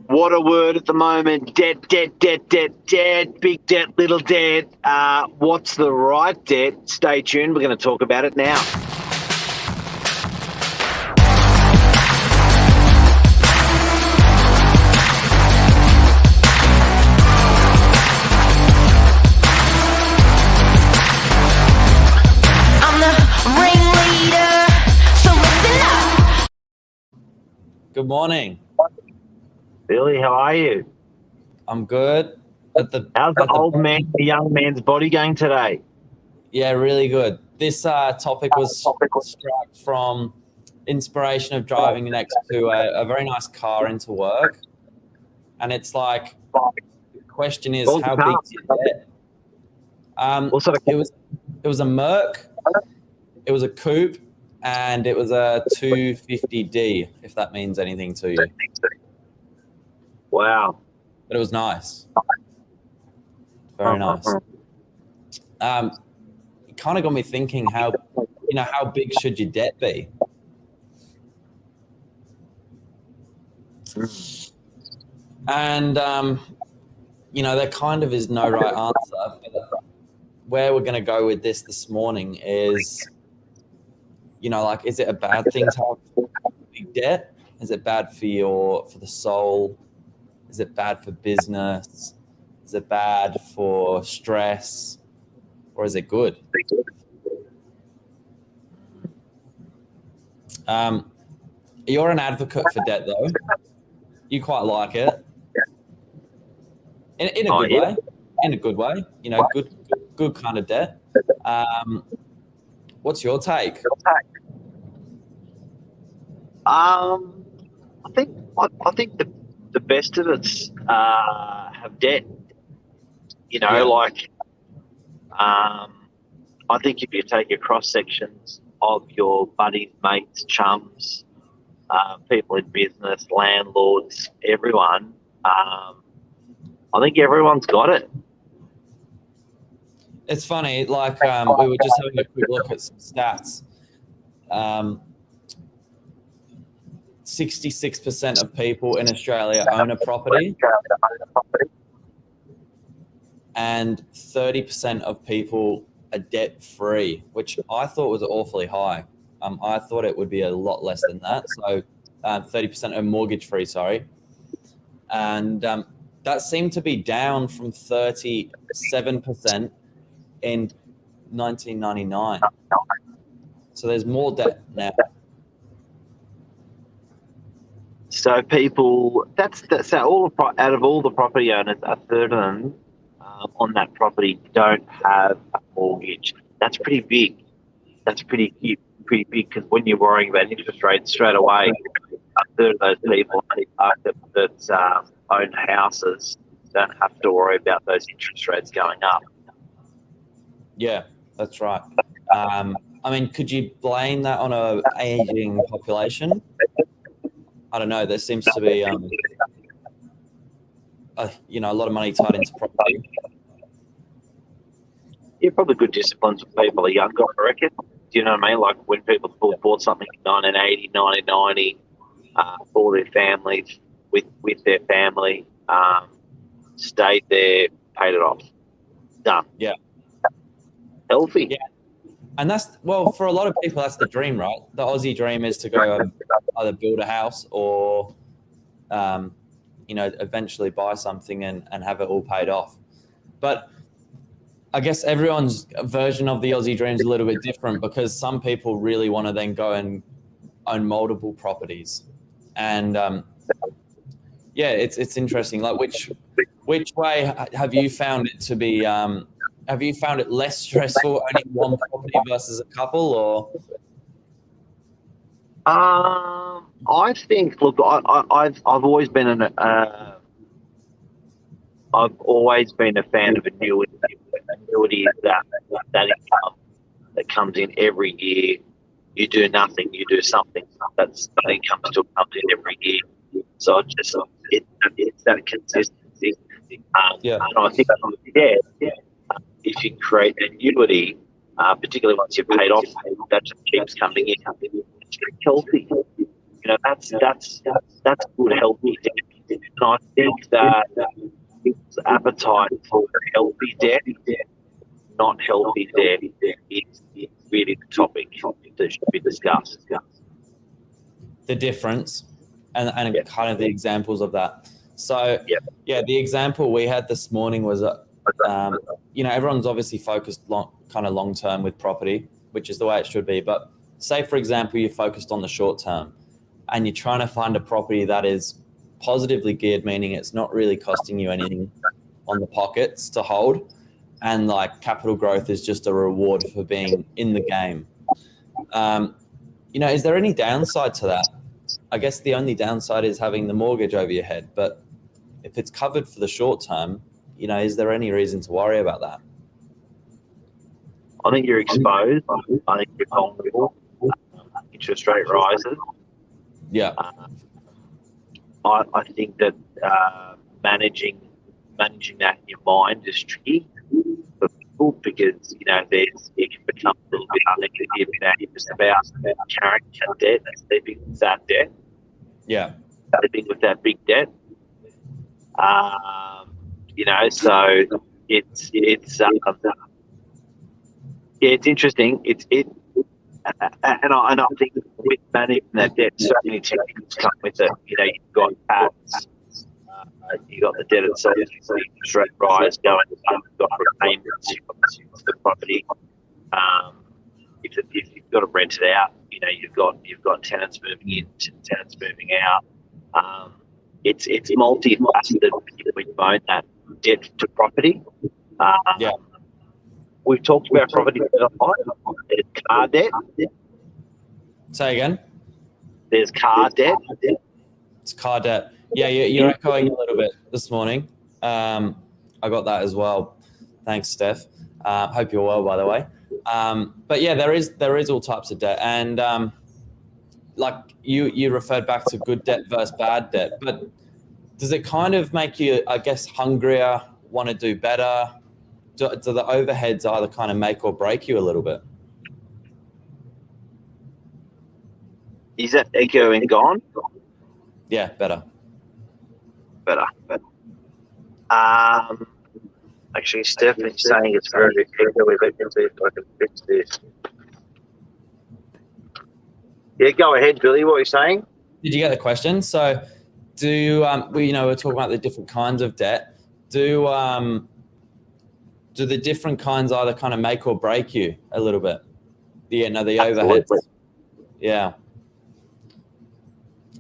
What a word at the moment. Debt, debt, debt, debt, debt. Big debt, little debt. What's the right debt? Stay tuned. We're going to talk about it now. Good morning. Billy, how are you? I'm good. How's the young man's body going today? Yeah, really good. This topic was struck from inspiration of driving next to a very nice car into work. And it's like, the question is, how big is your debt? It was a Merc, it was a coupe, and it was a 250D, if that means anything to you. Wow. But it was nice. Very nice. It kind of got me thinking how big should your debt be? And, there kind of is no right answer. But where we're going to go with this morning is, is it a bad thing to have big debt? Is it bad for the soul? Is it bad for business? Is it bad for stress? Or is it good? You're an advocate for debt, though. You quite like it. In a good way. In a good way. Good kind of debt. What's your take? I think the best of us have debt. I think if you take your cross sections of your buddies, mates, chums, people in business, landlords, everyone, I think everyone's got it. It's funny, we were just having a quick look at some stats. 66% of people in Australia own a property, and 30% of people are debt-free, which I thought was awfully high. I thought it would be a lot less than that. So 30% are mortgage-free, sorry. And that seemed to be down from 37% in 1999. So there's more debt now. So people, that's out of all the property owners, a third of them on that property don't have a mortgage. That's pretty big. That's pretty big because when you're worrying about interest rates straight away, a third of those people that own houses don't have to worry about those interest rates going up. Yeah, that's right. Could you blame that on an aging population? I don't know. There seems to be, a lot of money tied into property. Yeah, probably good disciplines when people are younger, I reckon. Do you know what I mean? Like when people bought something in 1980, 1990 for their families, with their family, stayed there, paid it off. Done. Yeah. Healthy. Yeah. And for a lot of people, that's the dream, right? The Aussie dream is to go either build a house or, eventually buy something and have it all paid off. But I guess everyone's version of the Aussie dream is a little bit different because some people really want to then go and own multiple properties. And, it's interesting. Like which way have you found it to be, have you found it less stressful owning one property versus a couple, or? I think. Look, I've always been I've always been a fan of annuity. Annuity is that income that comes in every year. You do nothing, you do something. That income still comes in every year. So it's that consistency. And I think if you create an annuity, particularly once you've paid off, that just keeps coming in. It's healthy. That's good, healthy. And I think that its appetite for healthy debt, not healthy debt, is really the topic that should be discussed. The difference and Yeah. kind of the examples of that. So, Yeah. yeah, the example we had this morning was, everyone's obviously focused long term with property, which is the way it should be. But say, for example, you're focused on the short term and you're trying to find a property that is positively geared, meaning it's not really costing you anything on the pockets to hold. And like capital growth is just a reward for being in the game. Is there any downside to that? I guess the only downside is having the mortgage over your head. But if it's covered for the short term, is there any reason to worry about that? I think you're exposed. I think you're vulnerable. Interest rate rises. Yeah. I think that managing that in your mind is tricky for people because it can become a little bit negative just about carrying that debt and sleeping with that debt. Yeah. Sleeping with that big debt. So it's interesting. And I think with managing that debt, so many techniques come with it. You've got tax, you've got the debt itself, you've got interest rate rise going up, you've got repayments, you've got the property. If you've got to rent it out, you've got tenants moving in, tenants moving out. It's multifaceted when you own that debt to property. Yeah. We've talked about property a lot. There's car debt. Say again. There's car debt. It's car debt. Yeah, you're echoing a little bit this morning. I got that as well. Thanks, Steph. Hope you're well, by the way. But yeah, there is all types of debt, and like you referred back to good debt versus bad debt. But does it kind of make you, I guess, hungrier, want to do better? Do the overheads either kind of make or break you a little bit? Is that echoing gone? Yeah, better. Actually, Stephanie's saying it's very echoey. Let me see if I can fix this. Yeah, go ahead, Billy. What are you saying? Did you get the question? So, we're talking about the different kinds of debt. Do the different kinds either kind of make or break you a little bit? The overheads. Yeah.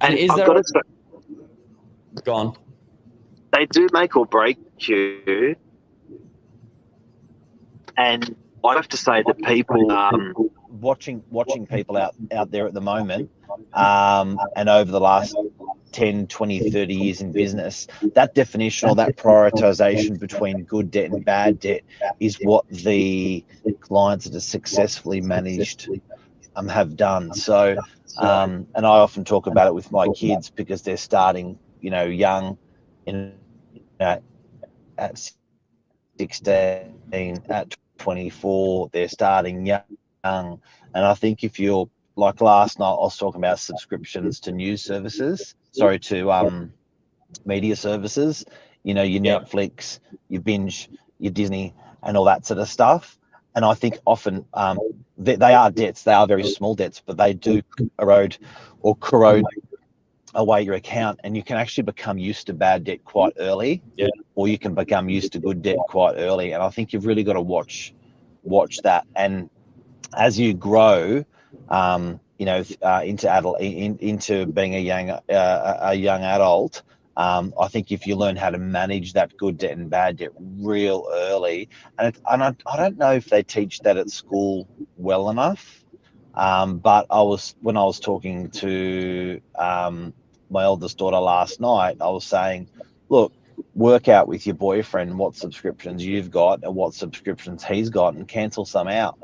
And is there? Go on. They do make or break you, and I have to say that people watching people out there at the moment, and over the last 10, 20, 30 years in business, that definition or that prioritization between good debt and bad debt is what the clients that are successfully managed have done. So, and I often talk about it with my kids because they're starting, young, at 16, at 24, they're starting young. And I think if you're, like last night, I was talking about subscriptions to news services, to media services, your Netflix, your Binge, your Disney, and all that sort of stuff. And I think often they are debts. They are very small debts, but they do erode or corrode away your account, and you can actually become used to bad debt quite early, or you can become used to good debt quite early. And I think you've really got to watch that. And as you grow, into being a young adult, I think if you learn how to manage that good debt and bad debt real early, and I don't know if they teach that at school well enough, but when I was talking to my eldest daughter last night, I was saying, look, work out with your boyfriend what subscriptions you've got and what subscriptions he's got, and cancel some out.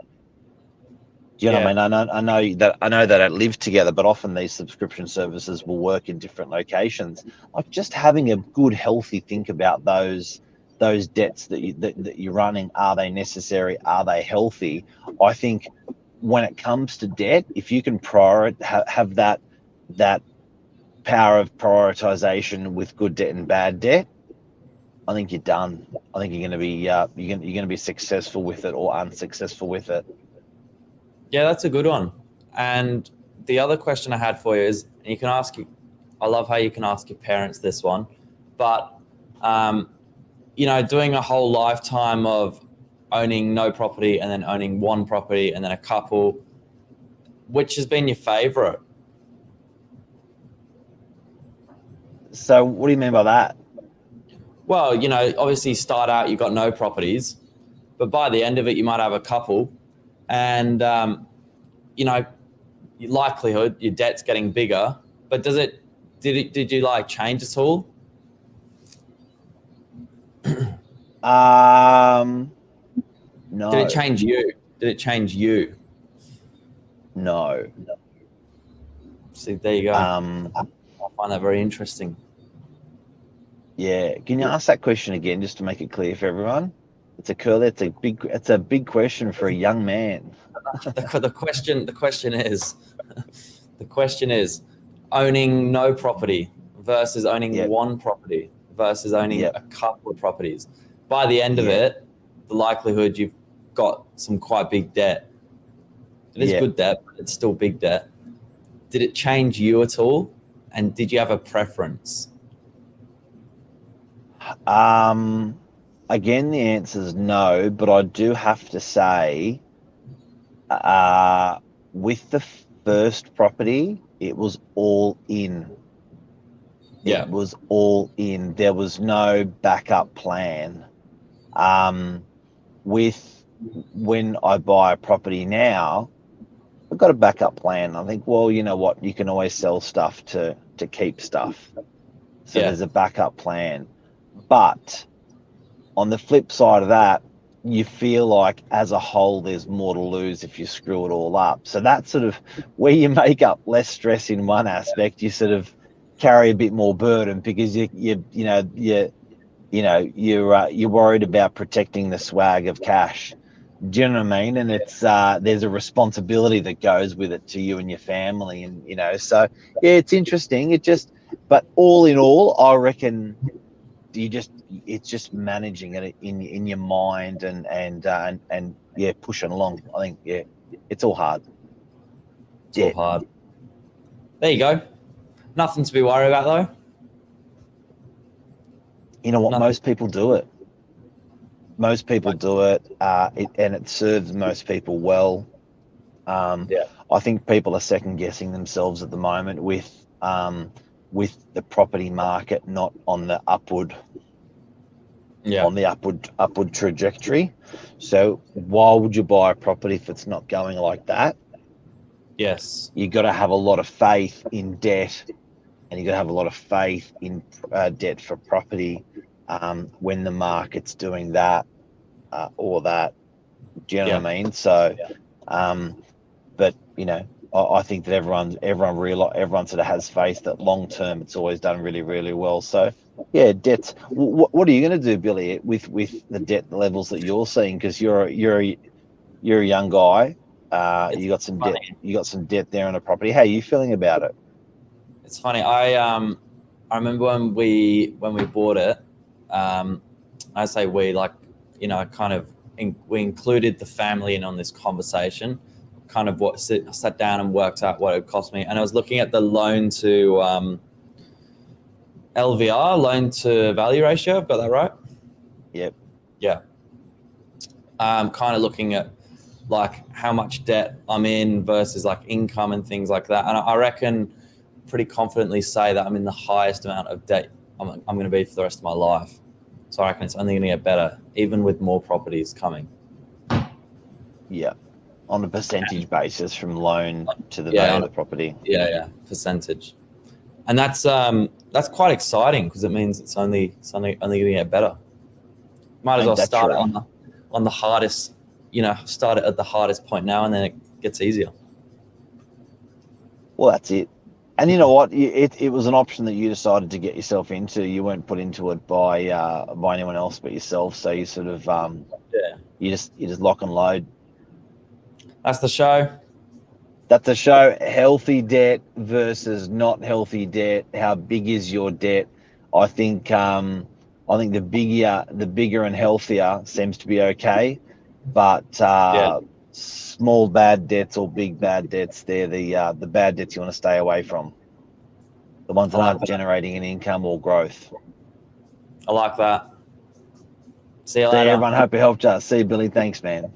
Do you know what I mean? I know that they don't live together, but often these subscription services will work in different locations. Like just having a good, healthy think about those debts that you're running. Are they necessary? Are they healthy? I think when it comes to debt, if you can have that power of prioritization with good debt and bad debt, I think you're done. I think you're going to be you're going to be successful with it or unsuccessful with it. Yeah, that's a good one. And the other question I had for you is, and you can ask you, I love how you can ask your parents this one, but you know, doing a whole lifetime of owning no property and then owning one property and then a couple, which has been your favorite? So what do you mean by that? Well, you know, obviously start out, you've got no properties, but by the end of it, you might have a couple. And, you know, your likelihood, your debt's getting bigger, but did you like change at all? No. Did it change you? Did it change you? No. See, there you go. I find that very interesting. Yeah. Can you ask that question again, just to make it clear for everyone? It's a big question for a young man. The question is owning no property versus owning one property versus owning a couple of properties. By the end of it, the likelihood you've got some quite big debt. It is good debt, but it's still big debt. Did it change you at all? And did you have a preference? Again, the answer is no, but I do have to say, with the first property, it was all in. Yeah. It was all in. There was no backup plan. When I buy a property now, I've got a backup plan. I think, well, you know what? You can always sell stuff to keep stuff. So there's a backup plan. But on the flip side of that, you feel like as a whole, there's more to lose if you screw it all up. So that's sort of where you make up less stress in one aspect. You sort of carry a bit more burden because you're worried about protecting the swag of cash. Do you know what I mean? And it's there's a responsibility that goes with it to you and your family, and you know. So yeah, it's interesting. But all in all, I reckon it's just managing it in your mind and pushing along. I think it's all hard. It's all hard. There you go. Nothing to be worried about though. You know what? Most people do it. Most people do it, and it serves most people well. I think people are second guessing themselves at the moment with the property market not on the upward trajectory. So why would you buy a property if it's not going like that? Yes. You got to have a lot of faith in debt, and you got to have a lot of faith in debt for property when the market's doing that or that. Do you know what I mean? So, but you know, I think that everyone sort of has faith that long term it's always done really, really well. So yeah, debts. What are you going to do, Billy, with the debt levels that you're seeing? Because you're a young guy. You got some debt. You got some debt there on a property. How are you feeling about it? It's funny. I remember when we bought it. I say we, like, you know, we included the family in on this conversation. Kind of sat down and worked out what it would cost me, and I was looking at the loan to LVR, loan to value ratio. I've got that right? Yep. Yeah. Kind of looking at like how much debt I'm in versus like income and things like that. And I reckon pretty confidently say that I'm in the highest amount of debt I'm going to be for the rest of my life. So I reckon it's only going to get better, even with more properties coming. Yeah. On a percentage basis from loan to the value of the property. Yeah, percentage. And that's quite exciting because it means it's only going to get better. Might as well start it on the hardest, you know, start it at the hardest point now, and then it gets easier. Well, that's it. And you know what? It was an option that you decided to get yourself into. You weren't put into it by anyone else but yourself. So you sort of you just lock and load. That's the show. That's a show. Healthy debt versus not healthy debt. How big is your debt? I think the bigger and healthier seems to be okay, but small bad debts or big bad debts, they're the bad debts you want to stay away from. The ones that aren't generating an income or growth. I like that. See you See you, later. everyone. Hope it helped us. See you, Billy. Thanks, man.